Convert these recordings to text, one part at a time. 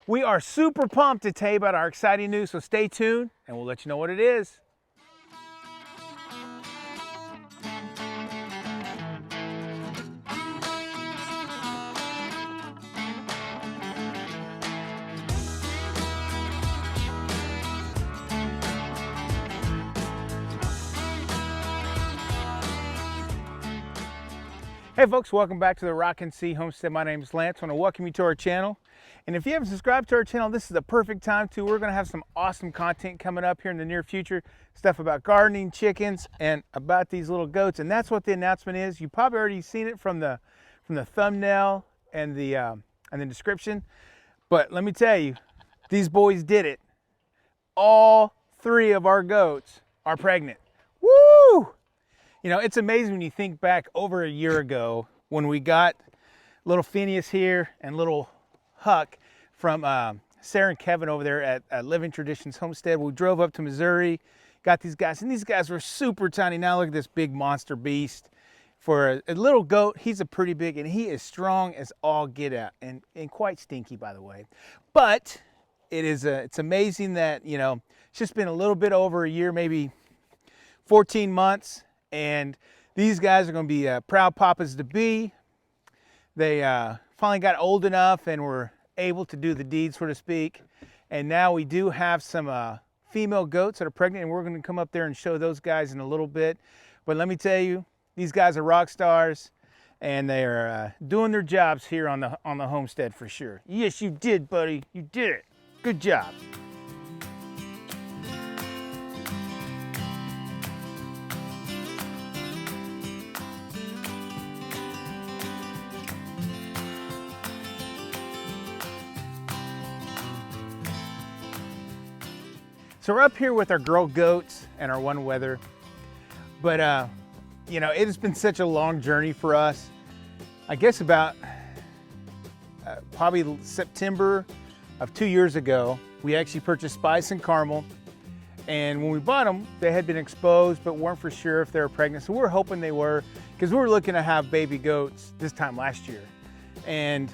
We are super pumped to tell you about our exciting news, so stay tuned and we'll let you know what it is. Hey folks, welcome back to the Rocking C Homestead. My name is Lance. I want to welcome you to our channel. And if you haven't subscribed to our channel, this is the perfect time to. We're going to have some awesome content coming up here in the near future. Stuff about gardening, chickens, and about these little goats. And that's what the announcement is. You probably already seen it from the thumbnail and the description. But let me tell you, these boys did it. All 3 of our goats are pregnant. Woo! You know, it's amazing when you think back over a year ago when we got little Phineas here and little Huck from Sarah and Kevin over there at Living Traditions Homestead. We drove up to Missouri, got these guys, and these guys were super tiny. Now look at this big monster beast. For a little goat, he's a pretty big, and he is strong as all get out, and quite stinky, by the way. But it's amazing that, you know, it's just been a little bit over a year, maybe 14 months. And these guys are going to be proud papas to be. They finally got old enough and were able to do the deed, so to speak. And now we do have some female goats that are pregnant, and we're going to come up there and show those guys in a little bit. But let me tell you, these guys are rock stars, and they are doing their jobs here on the homestead for sure. Yes, you did, buddy. You did it. Good job. So we're up here with our girl goats and our one wether, but you know, it has been such a long journey for us. I guess about probably September of 2 years ago, we actually purchased Spice and Karmel, and when we bought them, they had been exposed but weren't for sure if they were pregnant. So we were hoping they were, because we were looking to have baby goats this time last year, and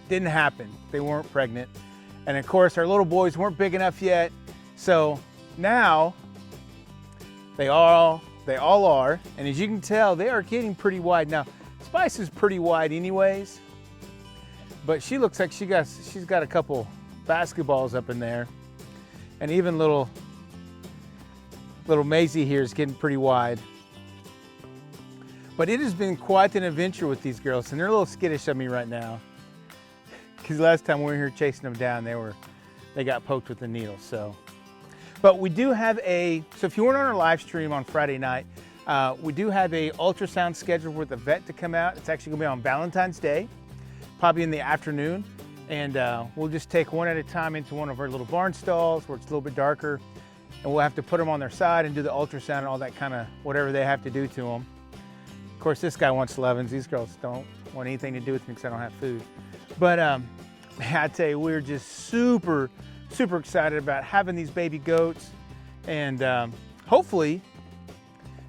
didn't happen. They weren't pregnant, and of course our little boys weren't big enough yet. So now they all are, and as you can tell, they are getting pretty wide. Now Spice is pretty wide anyways, but she looks like she's got a couple basketballs up in there, and even little Maisy here is getting pretty wide. But it has been quite an adventure with these girls, and they're a little skittish of me right now, because last time we were here chasing them down, they got poked with the needle. But we do have so if you weren't on our live stream on Friday night, we do have a ultrasound scheduled with the vet to come out. It's actually gonna be on Valentine's Day, probably in the afternoon. And we'll just take one at a time into one of our little barn stalls where it's a little bit darker. And we'll have to put them on their side and do the ultrasound and all that kind of whatever they have to do to them. Of course, this guy wants 11s. These girls don't want anything to do with me because I don't have food. But I tell you, we're just super excited about having these baby goats, and hopefully,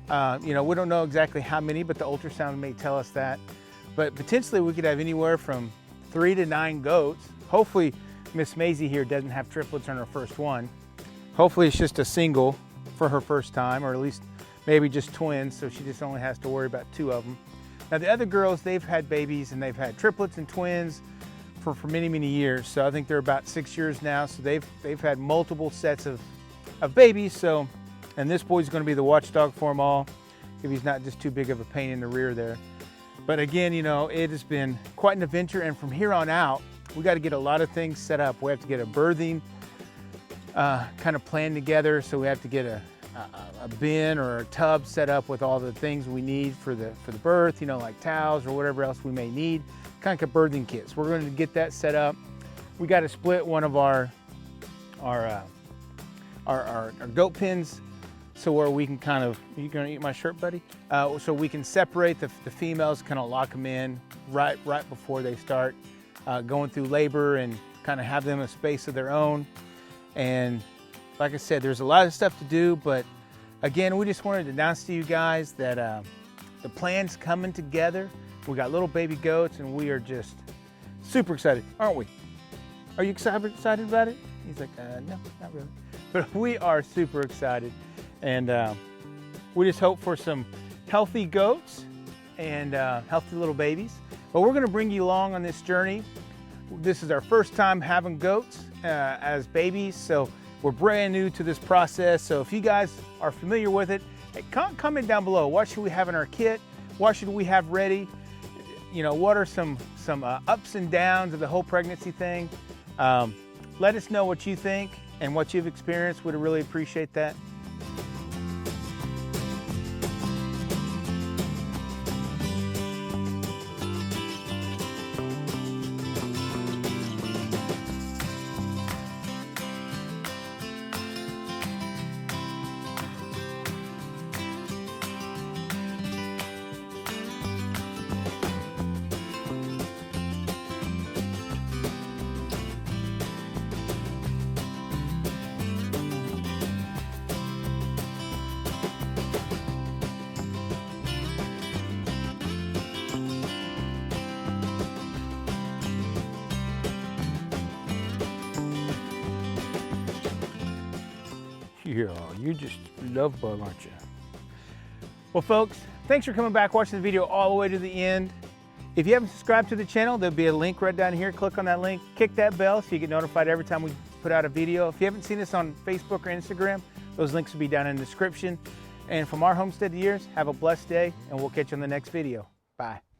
you know, we don't know exactly how many, but the ultrasound may tell us that. But potentially we could have anywhere from 3 to 9 goats. Hopefully Miss Maisy here doesn't have triplets on her first one. Hopefully it's just a single for her first time, or at least maybe just twins, so she just only has to worry about 2 of them. Now the other girls, they've had babies and they've had triplets and twins for many years. So I think they're about 6 years now. So they've had multiple sets of babies. So, and this boy's going to be the watchdog for them all, if he's not just too big of a pain in the rear there. But again, you know, it has been quite an adventure. And from here on out, we got to get a lot of things set up. We have to get a birthing kind of plan together. So we have to get a bin or a tub set up with all the things we need for the birth, you know, like towels or whatever else we may need. Kind of birthing kits. We're going to get that set up. We got to split one of our goat pens, so where we can kind of, you gonna eat my shirt, buddy? So we can separate the females, kind of lock them in right before they start going through labor, and kind of have them a space of their own. And like I said, there's a lot of stuff to do, but again, we just wanted to announce to you guys that the plan's coming together. We got little baby goats, and we are just super excited, aren't we? Are you excited about it? He's like, no, not really. But we are super excited. And we just hope for some healthy goats and healthy little babies. But we're gonna bring you along on this journey. This is our first time having goats as babies, so we're brand new to this process. So if you guys are familiar with it, hey, comment down below. What should we have in our kit? What should we have ready? You know, what are some ups and downs of the whole pregnancy thing? Let us know what you think and what you've experienced. We'd really appreciate that. Yeah, you just love bug, aren't you? Well, folks, thanks for coming back, watching the video all the way to the end. If you haven't subscribed to the channel, there'll be a link right down here. Click on that link, kick that bell so you get notified every time we put out a video. If you haven't seen us on Facebook or Instagram, those links will be down in the description. And from our homestead to yours, have a blessed day, and we'll catch you on the next video. Bye.